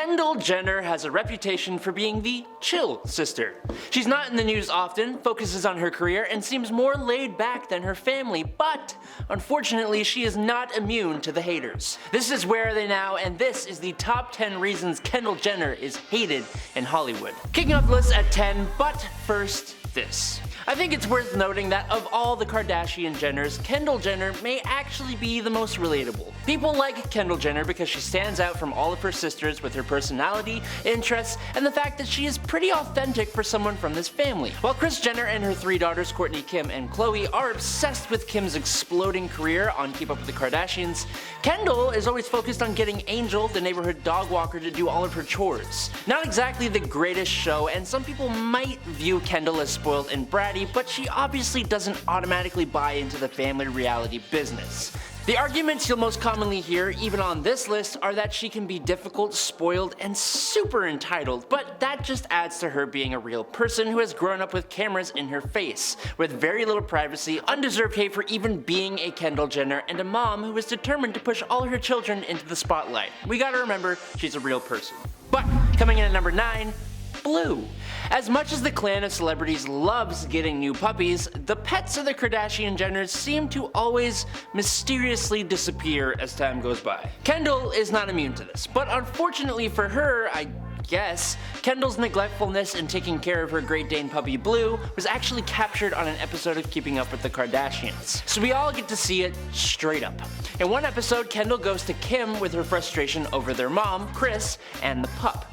Kendall Jenner has a reputation for being the chill sister. She's not in the news often, focuses on her career, and seems more laid back than her family, but unfortunately she is not immune to the haters. This is Where Are They Now, and this is the top 10 reasons Kendall Jenner is hated in Hollywood. Kicking off the list at 10, but first this. I think it's worth noting that of all the Kardashian Jenners, Kendall Jenner may actually be the most relatable. People like Kendall Jenner because she stands out from all of her sisters with her personality, interests, and the fact that she is pretty authentic for someone from this family. While Kris Jenner and her three daughters Kourtney, Kim, and Khloe are obsessed with Kim's exploding career on Keep Up with the Kardashians, Kendall is always focused on getting Angel, the neighborhood dog walker, to do all of her chores. Not exactly the greatest show, and some people might view Kendall as spoiled and bratty, but she obviously doesn't automatically buy into the family reality business. The arguments you'll most commonly hear, even on this list, are that she can be difficult, spoiled, and super entitled, but that just adds to her being a real person who has grown up with cameras in her face, with very little privacy, undeserved hate for even being a Kendall Jenner, and a mom who is determined to push all her children into the spotlight. We gotta remember, she's a real person. But, coming in at number 9, Blue. As much as the clan of celebrities loves getting new puppies, the pets of the Kardashian Jenners seem to always mysteriously disappear as time goes by. Kendall is not immune to this, but unfortunately for her, I guess, Kendall's neglectfulness in taking care of her Great Dane puppy Blue was actually captured on an episode of Keeping Up with the Kardashians. So we all get to see it straight up. In one episode, Kendall goes to Kim with her frustration over their mom, Kris, and the pup.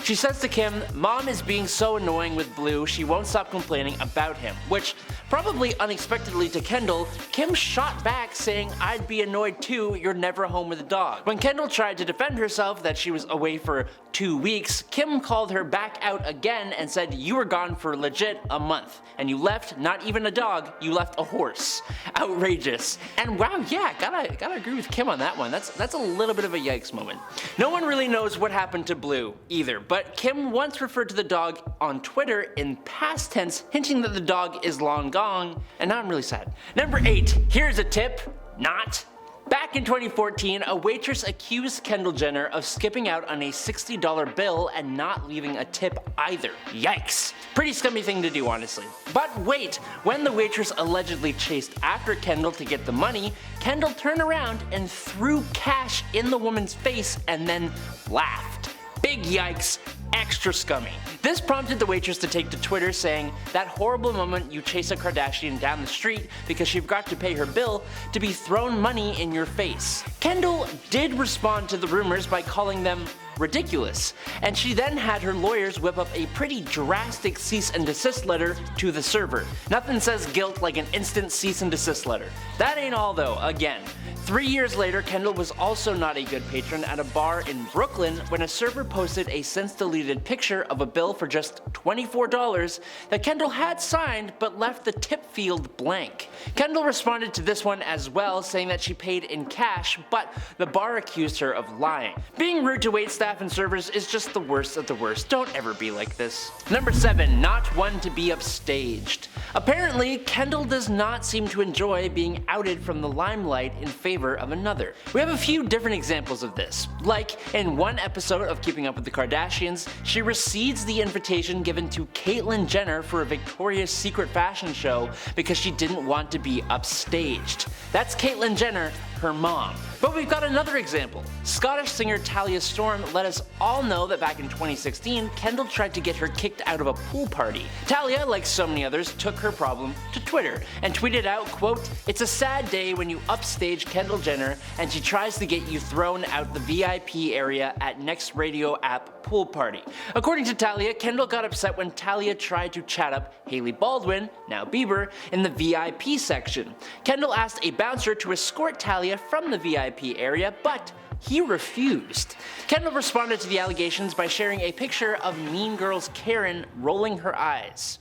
She says to Kim, "Mom is being so annoying with Blue, she won't stop complaining about him," which, probably unexpectedly to Kendall, Kim shot back saying, "I'd be annoyed too, you're never home with a dog." When Kendall tried to defend herself that she was away for 2 weeks, Kim called her back out again and said, "You were gone for legit a month, and you left not even a dog, you left a horse." Outrageous. And wow, yeah, gotta agree with Kim on that one. That's a little bit of a yikes moment. No one really knows what happened to Blue either, but Kim once referred to the dog on Twitter in past tense, hinting that the dog is long gone, and now I'm really sad. Number 8, here's a tip, not. Back in 2014, a waitress accused Kendall Jenner of skipping out on a $60 bill and not leaving a tip either. Yikes. Pretty scummy thing to do, honestly. But wait, when the waitress allegedly chased after Kendall to get the money, Kendall turned around and threw cash in the woman's face and then laughed. Big yikes, extra scummy. This prompted the waitress to take to Twitter saying, "That horrible moment you chase a Kardashian down the street because she forgot to pay her bill to be thrown money in your face." Kendall did respond to the rumors by calling them ridiculous, and she then had her lawyers whip up a pretty drastic cease and desist letter to the server. Nothing says guilt like an instant cease and desist letter. That ain't all though, again. 3 years later, Kendall was also not a good patron at a bar in Brooklyn when a server posted a since-deleted picture of a bill for just $24 that Kendall had signed but left the tip field blank. Kendall responded to this one as well, saying that she paid in cash, but the bar accused her of lying. Being rude to waitstaff and servers is just the worst of the worst. Don't ever be like this. Number 7, not one to be upstaged. Apparently, Kendall does not seem to enjoy being outed from the limelight in favor of another. We have a few different examples of this. Like, in one episode of Keeping Up with the Kardashians, she recedes the invitation given to Caitlyn Jenner for a Victoria's Secret fashion show because she didn't want to be upstaged. That's Caitlyn Jenner, her mom. But we've got another example. Scottish singer Talia Storm let us all know that back in 2016, Kendall tried to get her kicked out of a pool party. Talia, like so many others, took her problem to Twitter and tweeted out, quote, "It's a sad day when you upstage Kendall Jenner and she tries to get you thrown out the VIP area at next radio app pool party." According to Talia, Kendall got upset when Talia tried to chat up Hailey Baldwin, now Bieber, in the VIP section. Kendall asked a bouncer to escort Talia from the VIP area, but he refused. Kendall responded to the allegations by sharing a picture of Mean Girls Karen rolling her eyes.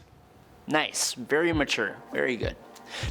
Nice, very mature, very good.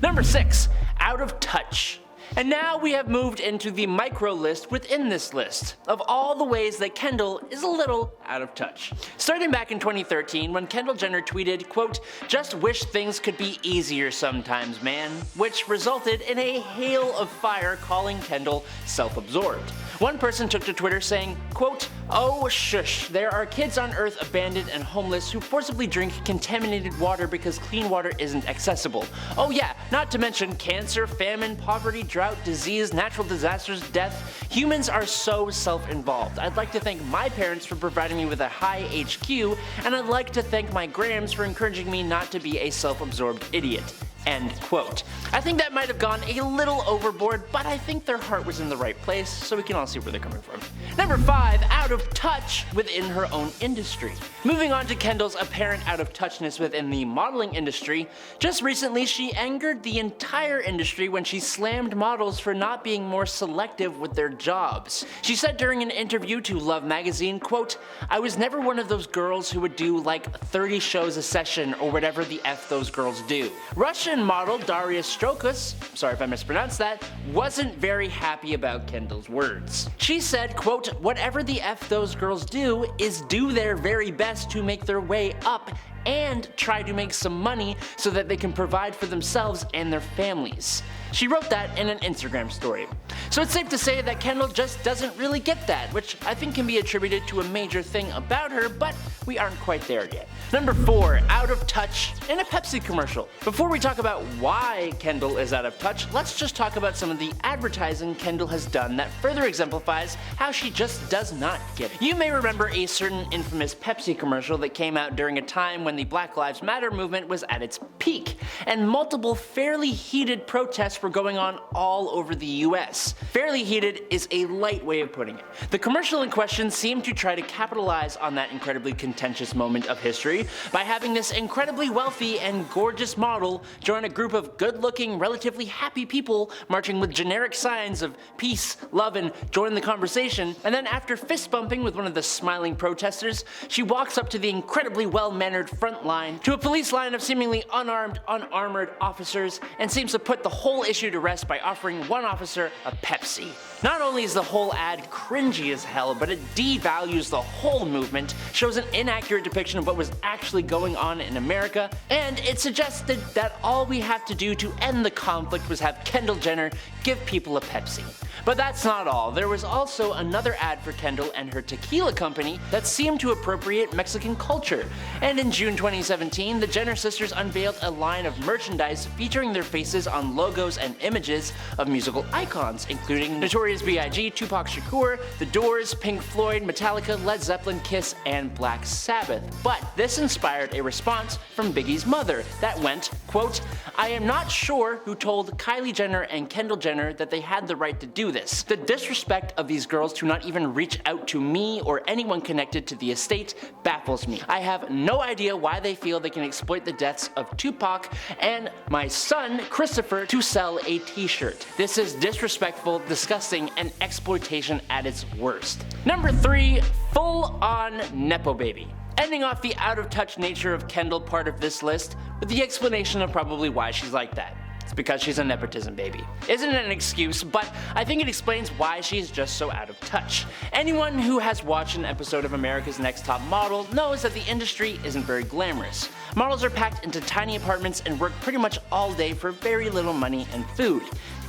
Number 6, out of touch. And now we have moved into the micro list within this list of all the ways that Kendall is a little out of touch. Starting back in 2013 when Kendall Jenner tweeted, quote, "Just wish things could be easier sometimes, man," which resulted in a hail of fire calling Kendall self-absorbed. One person took to Twitter saying, quote, "Oh shush, there are kids on earth abandoned and homeless who forcibly drink contaminated water because clean water isn't accessible. Oh yeah, not to mention cancer, famine, poverty, drought, disease, natural disasters, death. Humans are so self-involved. I'd like to thank my parents for providing me with a high HQ, and I'd like to thank my grams for encouraging me not to be a self-absorbed idiot." End quote. I think that might have gone a little overboard, but I think their heart was in the right place, so we can all see where they're coming from. Number 5, out of touch within her own industry. Moving on to Kendall's apparent out of touchness within the modeling industry, just recently she angered the entire industry when she slammed models for not being more selective with their jobs. She said during an interview to Love magazine, quote, "I was never one of those girls who would do like 30 shows a session or whatever the F those girls do." Russian model Daria Strokus, sorry if I mispronounced that, wasn't very happy about Kendall's words. She said, quote, "Whatever the F those girls do is do their very best to make their way up and try to make some money so that they can provide for themselves and their families." She wrote that in an Instagram story. So it's safe to say that Kendall just doesn't really get that, which I think can be attributed to a major thing about her, but we aren't quite there yet. Number 4, out of touch in a Pepsi commercial. Before we talk about why Kendall is out of touch, let's just talk about some of the advertising Kendall has done that further exemplifies how she just does not get it. You may remember a certain infamous Pepsi commercial that came out during a time when the Black Lives Matter movement was at its peak, and multiple fairly heated protests were going on all over the US. Fairly heated is a light way of putting it. The commercial in question seemed to try to capitalize on that incredibly contentious moment of history by having this incredibly wealthy and gorgeous model join a group of good-looking, relatively happy people marching with generic signs of peace, love, and join the conversation, and then after fist bumping with one of the smiling protesters, she walks up to the incredibly well-mannered front line to a police line of seemingly unarmed, unarmored officers and seems to put the whole issue to rest by offering one officer a Pepsi. Not only is the whole ad cringy as hell, but it devalues the whole movement, shows an inaccurate depiction of what was actually going on in America, and it suggested that all we have to do to end the conflict was have Kendall Jenner give people a Pepsi. But that's not all. There was also another ad for Kendall and her tequila company that seemed to appropriate Mexican culture. And in June 2017, the Jenner sisters unveiled a line of merchandise featuring their faces on logos and images of musical icons, including Notorious B.I.G., Tupac Shakur, The Doors, Pink Floyd, Metallica, Led Zeppelin, Kiss, and Black Sabbath. But this inspired a response from Biggie's mother that went, quote, "I am not sure who told Kylie Jenner and Kendall Jenner that they had the right to do this. The disrespect of these girls to not even reach out to me or anyone connected to the estate baffles me. I have no idea why they feel they can exploit the deaths of Tupac and my son, Christopher, to sell a t-shirt. This is disrespectful, disgusting, and exploitation at its worst." Number 3, full-on Nepo baby. Ending off the out-of-touch nature of Kendall part of this list with the explanation of probably why she's like that. It's because she's a nepotism baby. Isn't an excuse, but I think it explains why she's just so out of touch. Anyone who has watched an episode of America's Next Top Model knows that the industry isn't very glamorous. Models are packed into tiny apartments and work pretty much all day for very little money and food.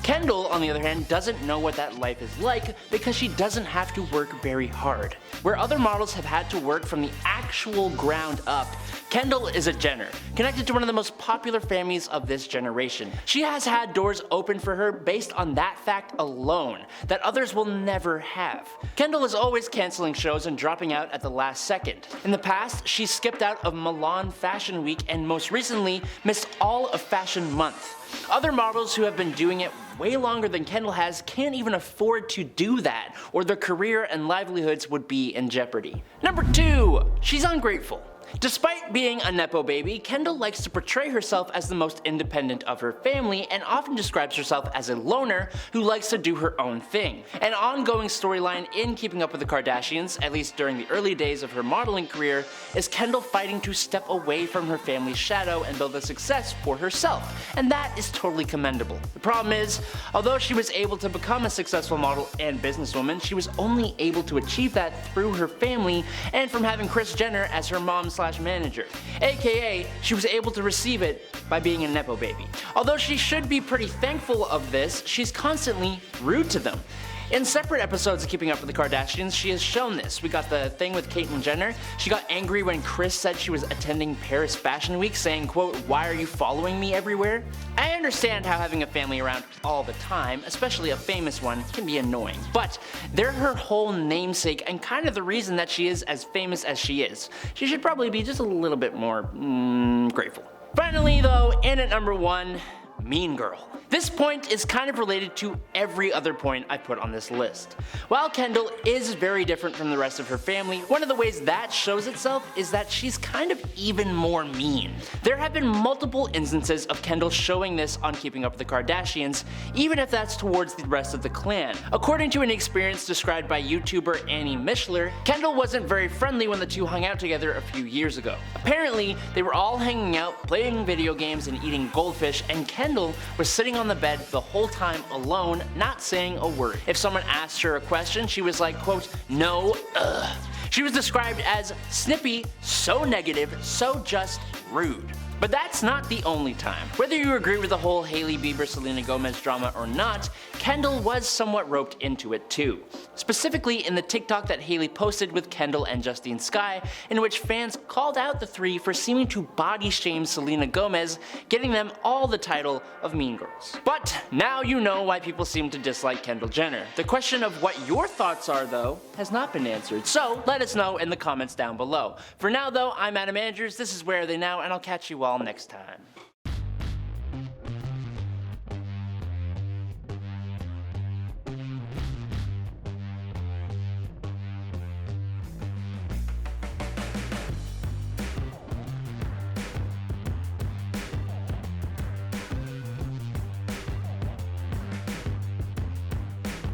Kendall, on the other hand, doesn't know what that life is like because she doesn't have to work very hard. Where other models have had to work from the actual ground up, Kendall is a Jenner, connected to one of the most popular families of this generation. She has had doors open for her based on that fact alone, that others will never have. Kendall is always canceling shows and dropping out at the last second. In the past, she skipped out of Milan Fashion Week and most recently missed all of Fashion Month. Other models who have been doing it way longer than Kendall has can't even afford to do that, or their career and livelihoods would be in jeopardy. Number 2, she's ungrateful. Despite being a Nepo baby, Kendall likes to portray herself as the most independent of her family and often describes herself as a loner who likes to do her own thing. An ongoing storyline in Keeping Up with the Kardashians, at least during the early days of her modeling career, is Kendall fighting to step away from her family's shadow and build a success for herself, and that is totally commendable. The problem is, although she was able to become a successful model and businesswoman, she was only able to achieve that through her family and from having Kris Jenner as her mom/manager. AKA, she was able to receive it by being a Nepo baby. Although she should be pretty thankful of this, she's constantly rude to them. In separate episodes of Keeping Up with the Kardashians, she has shown this. We got the thing with Kendall Jenner. She got angry when Kris said she was attending Paris Fashion Week, saying, quote, "Why are you following me everywhere?" I understand how having a family around all the time, especially a famous one, can be annoying, but they're her whole namesake and kind of the reason that she is as famous as she is. She should probably be just a little bit more grateful. Finally though, in at number 1, Mean Girl. This point is kind of related to every other point I put on this list. While Kendall is very different from the rest of her family, one of the ways that shows itself is that she's kind of even more mean. There have been multiple instances of Kendall showing this on Keeping Up with the Kardashians, even if that's towards the rest of the clan. According to an experience described by YouTuber Annie Mishler, Kendall wasn't very friendly when the two hung out together a few years ago. Apparently, they were all hanging out, playing video games and eating goldfish, and Kendall was sitting on the bed the whole time alone, not saying a word. If someone asked her a question, she was like, quote, "No, ugh." She was described as snippy, so negative, so just rude. But that's not the only time. Whether you agree with the whole Hailey Bieber-Selena Gomez drama or not, Kendall was somewhat roped into it too. Specifically in the TikTok that Hailey posted with Kendall and Justine Skye, in which fans called out the three for seeming to body shame Selena Gomez, getting them all the title of Mean Girls. But now you know why people seem to dislike Kendall Jenner. The question of what your thoughts are though, has not been answered, so let us know in the comments down below. For now though, I'm Adam Andrews, this is Where Are They Now, and I'll catch you all next time.